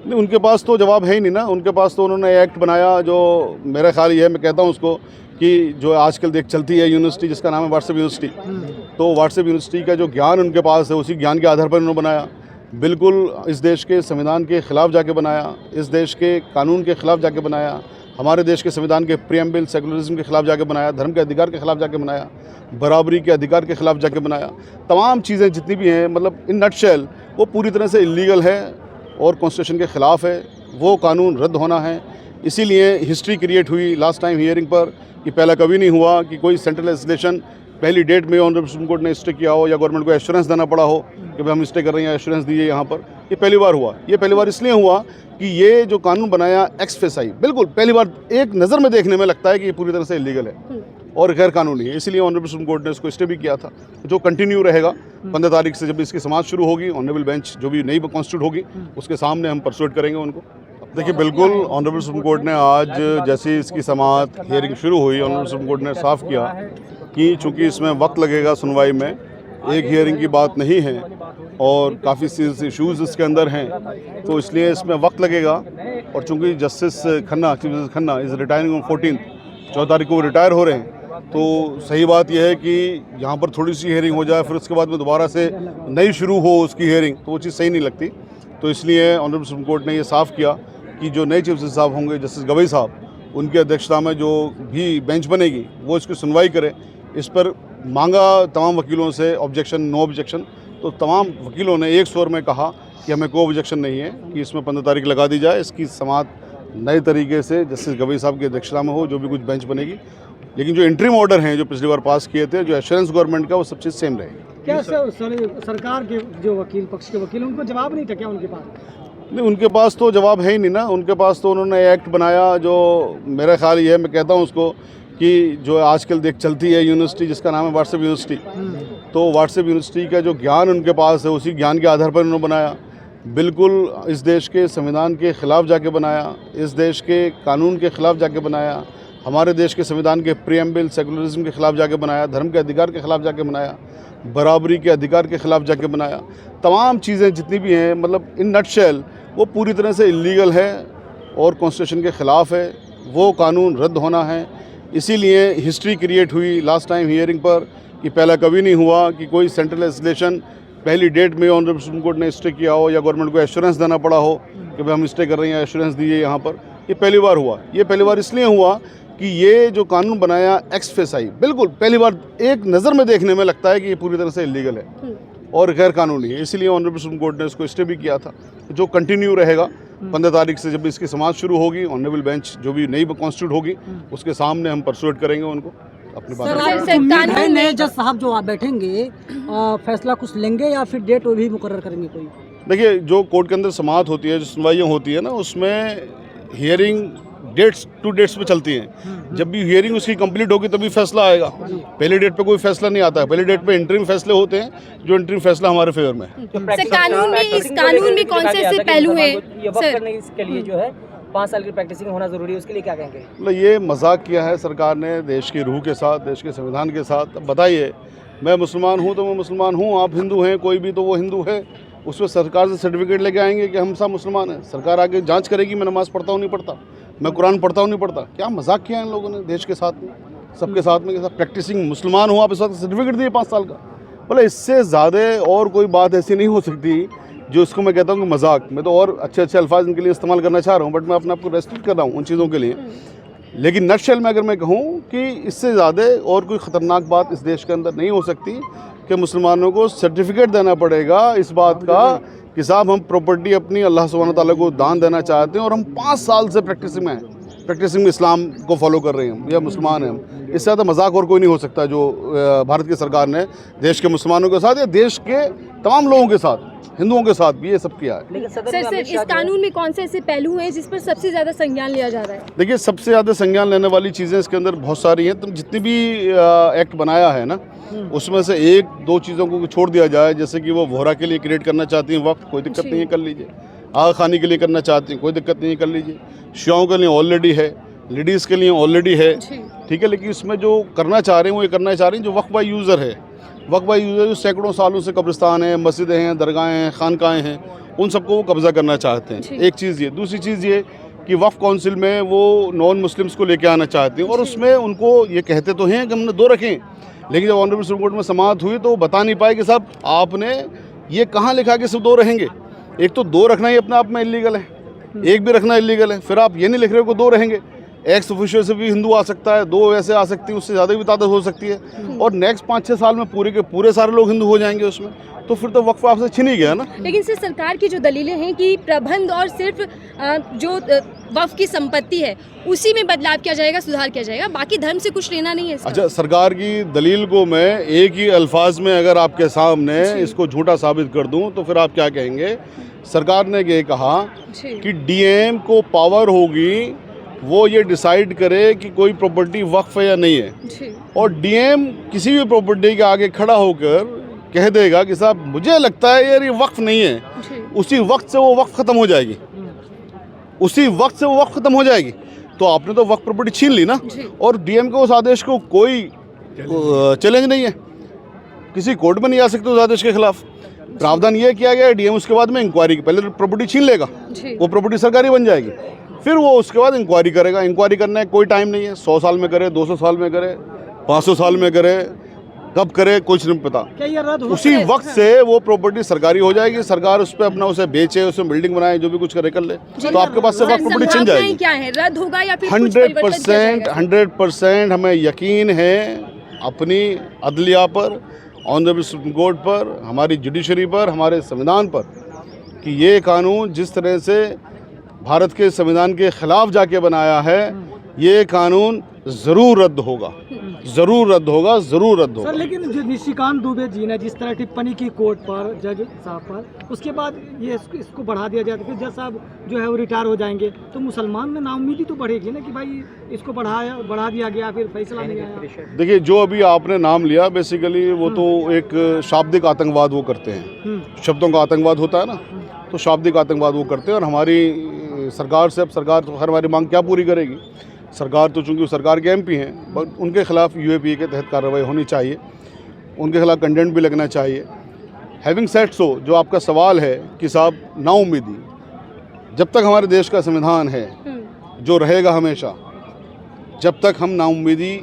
नहीं, उनके पास तो जवाब है ही नहीं ना। उनके पास तो उन्होंने एक्ट बनाया जो मेरा ख्याल ये है, मैं कहता हूँ उसको कि जो आजकल देख चलती है यूनिवर्सिटी जिसका नाम है व्हाट्सएप यूनिवर्सिटी, तो व्हाट्सएप यूनिवर्सिटी का जो ज्ञान उनके पास है उसी ज्ञान के आधार पर उन्होंने बनाया। बिल्कुल इस देश के संविधान के ख़िलाफ़ जाके बनाया, इस देश के कानून के ख़िलाफ़ जाके बनाया, हमारे देश के संविधान के प्रीएम्बल सेकुलरिज्म के ख़िलाफ़ जाके बनाया, धर्म के अधिकार के ख़िलाफ़ जाके बनाया, बराबरी के अधिकार के ख़िलाफ़ जाके बनाया। तमाम चीज़ें जितनी भी हैं, मतलब इन नटशेल वो पूरी तरह से इलीगल है और कॉन्स्टिट्यूशन के ख़िलाफ़ है। वो कानून रद्द होना है। इसीलिए हिस्ट्री क्रिएट हुई लास्ट टाइम हियरिंग पर कि पहला कभी नहीं हुआ कि कोई सेंट्रल लेजिस्लेशन पहली डेट में ऑनरेबल सुप्रीम कोर्ट ने स्टे किया हो या गवर्नमेंट को एश्योरेंस देना पड़ा हो कि भाई हम स्टे कर रहे हैं, एश्योरेंस दिए यहाँ पर। ये पहली बार हुआ। ये पहली बार इसलिए हुआ कि ये जो कानून बनाया एक्स फेसाई, बिल्कुल पहली बार एक नज़र में देखने में लगता है कि ये पूरी तरह से इलीगल है और गैर कानूनी है। इसलिए ऑनरेबल सुप्रीम कोर्ट ने इसको स्टे भी किया था, जो कंटिन्यू रहेगा। 15 तारीख से जब इसकी समाअत शुरू होगी, ऑनरेबल बेंच जो भी नई कॉन्स्टिट्यूट होगी उसके सामने हम परसुएट करेंगे उनको। देखिए, बिल्कुल ऑनरेबल सुप्रीम कोर्ट ने आज जैसे इसकी समाअत हियरिंग शुरू हुई, ऑनरेबल सुप्रीम कोर्ट ने साफ किया कि चूँकि इसमें वक्त लगेगा सुनवाई में, एक हियरिंग की बात नहीं है और काफ़ी सीरियस इशूज़ इसके अंदर हैं, तो इसलिए इसमें वक्त लगेगा। और चूँकि justice Khanna, chief justice Khanna is retiring on 14 14 तारीख को वो रिटायर हो रहे हैं, तो सही बात यह है कि यहाँ पर थोड़ी सी हियरिंग हो जाए, फिर उसके बाद में दोबारा से नई शुरू हो उसकी हियरिंग, तो वो चीज़ सही नहीं लगती। तो इसलिए ऑनरेबल सुप्रीम कोर्ट ने ये साफ़ किया कि जो नए चीफ जस्टिस साहब होंगे, जस्टिस गवई साहब, उनकी अध्यक्षता में जो भी बेंच बनेगी वो इसकी सुनवाई करे। इस पर मांगा तमाम वकीलों से ऑब्जेक्शन, नो ऑब्जेक्शन, तो तमाम वकीलों ने एक स्वर में कहा कि हमें कोई ऑब्जेक्शन नहीं है कि इसमें 15 तारीख लगा दी जाए, इसकी समाअत नए तरीके से जस्टिस गवई साहब की अध्यक्षता में हो, जो भी कुछ बेंच बनेगी। लेकिन जो इंटरिम ऑर्डर हैं जो पिछली बार पास किए थे, जो एश्योरेंस गवर्नमेंट का, वो सब चीज़ सेम रहेगी। क्या सरकार के जो वकील, पक्ष के वकील, उनको जवाब नहीं था क्या उनके पास? नहीं, उनके पास तो जवाब है ही नहीं ना। उनके पास तो उन्होंने एक्ट बनाया जो मेरा ख्याल ये है, मैं कहता हूँ उसको कि जो आजकल देख चलती है यूनिवर्सिटी जिसका नाम है व्हाट्सएप यूनिवर्सिटी, तो व्हाट्सएप यूनिवर्सिटी का जो ज्ञान उनके पास है उसी ज्ञान के आधार पर उन्होंने बनाया। बिल्कुल इस देश के संविधान के ख़िलाफ़ जाके बनाया, इस देश के कानून के ख़िलाफ़ जाके बनाया, हमारे देश के संविधान के प्रीएम्बल सेकुलरिज्म के ख़िलाफ़ जाके बनाया, धर्म के अधिकार के ख़िलाफ़ जाके बनाया, बराबरी के अधिकार के ख़िलाफ़ जाके बनाया। तमाम चीज़ें जितनी भी हैं, मतलब इन नटशेल वो पूरी तरह से इलीगल है और कॉन्स्टिट्यूशन के ख़िलाफ़ है। वो कानून रद्द होना है। इसीलिए हिस्ट्री क्रिएट हुई लास्ट टाइम हियरिंग पर कि पहला कभी नहीं हुआ कि कोई सेंट्रल लेजिस्लेशन पहली डेट में ऑनरेबल सुप्रीम कोर्ट ने स्टे किया हो या गवर्नमेंट को एश्योरेंस देना पड़ा हो कि भाई हम स्टे कर रहे हैं, एश्योरेंस दिए यहाँ पर। ये पहली बार हुआ। ये पहली बार इसलिए हुआ कि ये जो कानून बनाया एक्स फेसाई, बिल्कुल पहली बार एक नज़र में देखने में लगता है कि ये पूरी तरह से इलीगल है और गैर कानूनी है। इसलिए ऑनरेबल सुप्रीम कोर्ट ने इसको स्टे भी किया था, जो कंटिन्यू रहेगा। 15 तारीख से जब इसकी समाअत शुरू होगी, ऑनरेबल बेंच जो भी नई कॉन्स्टिट्यूट होगी उसके सामने हम परसुएट करेंगे उनको अपनी बात। नए जज साहब जो आप बैठेंगे, फैसला कुछ लेंगे या फिर डेट भी मुकर्रर करेंगे कोई? देखिए, जो कोर्ट के अंदर समाअत होती है, जो सुनवाइयाँ होती है ना, उसमें हियरिंग डेट्स टू डेट्स पे चलती हैं। जब भी हियरिंग उसकी कंप्लीट होगी तभी फैसला आएगा। पहली डेट पे कोई फैसला नहीं आता है। पहली डेट पे इंटरिम फैसले होते हैं, जो इंटरिम फैसला हमारे फेवर में है। सर, कानून में इस कानून में कौन से ऐसे पहलू हैं सर? करने के लिए जो है 5 साल की प्रैक्टिसिंग होना जरूरी है, उसके लिए क्या कहेंगे? मतलब ये मजाक किया है सरकार ने देश की रूह के साथ, देश के संविधान के साथ। अब बताइए, मैं मुसलमान हूँ तो मैं मुसलमान हूँ, आप हिंदू हैं, कोई भी तो वो हिंदू है। उसमें सरकार से सर्टिफिकेट लेके आएंगे कि हम सब मुसलमान हैं। सरकार आगे जांच करेगी मैं नमाज़ पढ़ता हूँ नहीं पढ़ता, मैं कुरान पढ़ता हूँ नहीं पढ़ता। क्या मजाक किया इन लोगों ने देश के साथ में, सबके साथ में, के साथ प्रैक्टिसिंग मुसलमान हूँ, आप इस वक्त सर्टिफिकेट दिए 5 साल का। बोले इससे ज़्यादा और कोई बात ऐसी नहीं हो सकती जो इसको मैं कहता हूँ कि मजाक। मैं तो और अच्छे अच्छे अल्फाज इनके लिए इस्तेमाल करना चाह रहा हूँ, बट मैं अपने आप को रेस्ट्रिक्ट कर रहा हूँ उन चीज़ों के लिए। लेकिन नटशेल में अगर मैं कहूँ कि इससे ज़्यादा और कोई ख़तरनाक बात इस देश के अंदर नहीं हो सकती कि मुसलमानों को सर्टिफिकेट देना पड़ेगा इस बात का कि साहब हम प्रॉपर्टी अपनी अल्लाह सुब्हानहू तआला को दान देना चाहते हैं और हम 5 साल से प्रैक्टिसिंग में हैं, प्रैक्टिसिंग में इस्लाम को फॉलो कर रहे हैं या मुसलमान हैं हम। इससे ज़्यादा मजाक और कोई नहीं हो सकता जो भारत की सरकार ने देश के मुसलमानों के साथ या देश के तमाम लोगों के साथ, हिंदुओं के साथ भी ये सब किया है। लेकिन सर, इस कानून में कौन से ऐसे पहलू हैं जिस पर सबसे ज़्यादा संज्ञान लिया जा रहा है? देखिए, सबसे ज़्यादा संज्ञान लेने वाली चीज़ें इसके अंदर बहुत सारी हैं। तुम जितनी भी एक्ट बनाया है ना, उसमें से 1-2 चीज़ों को छोड़ दिया जाए। जैसे कि वो वोहरा के लिए क्रिएट करना चाहती हैं वक्त, कोई दिक्कत नहीं है, कर लीजिए। आगा खानी के लिए करना चाहती हैं, कोई दिक्कत नहीं है, कर लीजिए। शियाओं के लिए ऑलरेडी है, लेडीज़ के लिए ऑलरेडी है, ठीक है। लेकिन इसमें जो करना चाह रहे हैं वो ये करना चाह रही हैं जो वक्फ बाय यूज़र है। वक्फ बाय यूज़र जो सैकड़ों सालों से कब्रिस्तान है, मस्जिदें हैं, दरगाहें हैं, खानकाहें हैं, उन सबको वो कब्जा करना चाहते हैं। एक चीज़ ये, दूसरी चीज़ ये कि वक्फ काउंसिल में वो नॉन मुस्लिम्स को लेके आना चाहते हैं और उसमें उनको ये कहते तो हैं कि हमने 2 रखें, लेकिन जब ऑनरेबल सुप्रीम कोर्ट में समाअत हुई तो वो बता नहीं पाए कि साहब आपने ये कहाँ लिखा कि सिर्फ 2 रहेंगे। एक तो 2 रखना ही अपने आप में इलीगल है, एक भी रखना इलीगल है। फिर आप ये नहीं लिख रहे हो कि 2 रहेंगे, एक्स ऑफिशियल से भी हिंदू आ सकता है, 2 वैसे आ सकती है, उससे ज़्यादा भी तादाद हो सकती है और नेक्स्ट 5-6 साल में पूरे के पूरे सारे लोग हिंदू हो जाएंगे उसमें, तो फिर तो वक्फ आपसे छिन ही गया ना। लेकिन सिर्फ सरकार की जो दलीलें हैं कि प्रबंध और सिर्फ जो वक्फ की संपत्ति है उसी में बदलाव किया जाएगा, सुधार किया जाएगा, बाकी धर्म से कुछ लेना नहीं है इसका। अच्छा, सरकार की दलील को मैं एक ही अल्फाज में अगर आपके सामने इसको झूठा साबित कर दूं तो फिर आप क्या कहेंगे? सरकार ने ये कहा कि डीएम को पावर होगी वो ये डिसाइड करे कि कोई प्रॉपर्टी वक्फ है या नहीं है, और डीएम किसी भी प्रॉपर्टी के आगे खड़ा होकर कह देगा कि साहब मुझे लगता है यार ये वक्फ नहीं है, उसी वक्त से वो वक्फ खत्म हो जाएगी, उसी वक्त से वो वक्फ खत्म हो जाएगी। तो आपने तो वक्फ प्रॉपर्टी छीन ली ना, और डीएम के उस आदेश को कोई चैलेंज नहीं है, किसी कोर्ट में नहीं आ सकते उस आदेश के खिलाफ। प्रावधान ये किया गया है डीएम उसके बाद में इंक्वायरी की, पहले प्रॉपर्टी छीन लेगा, वो प्रॉपर्टी सरकारी बन जाएगी, फिर वो उसके बाद इंक्वायरी करेगा। इंक्वायरी करने का कोई टाइम नहीं है, 100 साल में करे, 200 साल में करे, 500 साल में करे, कब करे कुछ नहीं पता। उसी वक्त से वो प्रॉपर्टी सरकारी हो जाएगी, सरकार उस पर अपना उसे बेचे, उसमें बिल्डिंग बनाए, जो भी कुछ करे कर ले, तो आपके पास से वक्त प्रॉपर्टी छिन जाएगी। क्या है, रद्द होगा या फिर कुछ परिवर्तन किया जाएगा? 100% हमें यकीन है अपनी अदलिया पर, ऑनरेबल सुप्रीम कोर्ट पर, हमारी जुडिशरी पर, हमारे संविधान पर, कि ये कानून जिस तरह से भारत के संविधान के खिलाफ जाके बनाया है, ये कानून ज़रूर रद्द होगा, ज़रूर रद्द होगा, ज़रूर रद्द होगा। सर, लेकिन जो निशिकांत दुबे जी ने जिस तरह टिप्पणी की कोर्ट पर, जज साहब पर, उसके बाद ये इसको बढ़ा दिया जाए, फिर जज साहब जो है वो रिटायर हो जाएंगे, तो मुसलमान में नाउम्मीदी तो बढ़ेगी ना कि भाई इसको बढ़ा दिया गया, फिर फैसला नहीं आया। देखिए, जो अभी आपने नाम लिया बेसिकली वो तो एक शाब्दिक आतंकवाद वो करते हैं, शब्दों का आतंकवाद होता है ना, तो शाब्दिक आतंकवाद वो करते हैं। और हमारी सरकार से, अब सरकार तो हर हमारी मांग क्या पूरी करेगी? सरकार तो चूंकि सरकार के एमपी हैं, बट उनके खिलाफ यूएपीए के तहत कार्रवाई होनी चाहिए, उनके खिलाफ कंडेंट भी लगना चाहिए। हैविंग सेड सो, जो आपका सवाल है कि साहब नाउम्मीदी, जब तक हमारे देश का संविधान है जो रहेगा हमेशा, जब तक हम नाउम्मीदी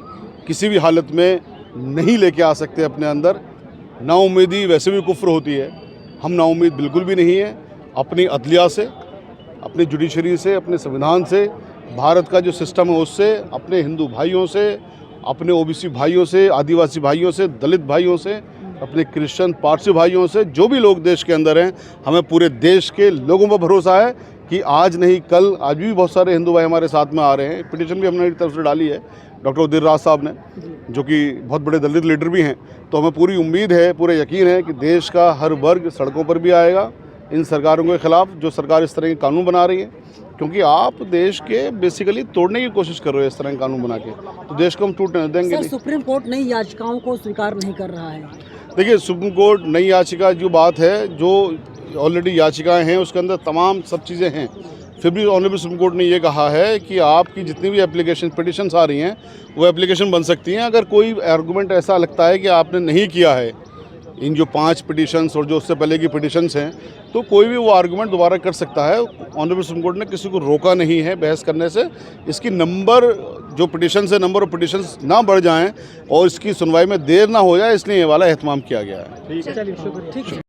किसी भी हालत में नहीं लेके आ सकते अपने अंदर। नाउम्मीदी वैसे भी कुफ्र होती है, हम नाउम्मीद बिल्कुल भी नहीं है अपनी अदलिया से, अपनी जुडिशरी से, अपने संविधान से, भारत का जो सिस्टम है उससे, अपने हिंदू भाइयों से, अपने ओबीसी भाइयों से, आदिवासी भाइयों से, दलित भाइयों से, अपने क्रिश्चियन पारसी भाइयों से, जो भी लोग देश के अंदर हैं, हमें पूरे देश के लोगों पर भरोसा है कि आज नहीं कल, आज भी बहुत सारे हिंदू भाई हमारे साथ में आ रहे हैं। पिटीशन भी हमने तरफ से डाली है डॉक्टर उदिर राज साहब ने, जो कि बहुत बड़े दलित लीडर भी हैं। तो हमें पूरी उम्मीद है, पूरे यकीन है कि देश का हर वर्ग सड़कों पर भी आएगा इन सरकारों के खिलाफ जो सरकार इस तरह के कानून बना रही है, क्योंकि आप देश के बेसिकली तोड़ने की कोशिश कर रहे हो इस तरह के कानून बना के, तो देश को हम टूटने देंगे नहीं। सुप्रीम कोर्ट नई याचिकाओं को स्वीकार नहीं कर रहा है। देखिए, सुप्रीम कोर्ट नई याचिका जो बात है, जो ऑलरेडी याचिकाएं हैं उसके अंदर तमाम सब चीज़ें हैं, फिर भी ऑनरेबल सुप्रीम कोर्ट ने ये कहा है कि आपकी जितनी भी एप्लीकेशन पिटिशन्स आ रही हैं वो एप्लीकेशन बन सकती हैं। अगर कोई आर्गूमेंट ऐसा लगता है कि आपने नहीं किया है इन जो 5 पिटिशन्स और जो उससे पहले की पिटिशन्स हैं, तो कोई भी वो आर्गूमेंट दोबारा कर सकता है। ऑनरेबल सुप्रीम कोर्ट ने किसी को रोका नहीं है बहस करने से। इसकी नंबर जो पिटिशन्स है, नंबर ऑफ पिटिशन्स ना बढ़ जाएं और इसकी सुनवाई में देर ना हो जाए, इसलिए ये वाला एहतमाम किया गया है। चलिए, शुक्रिया। ठीक है।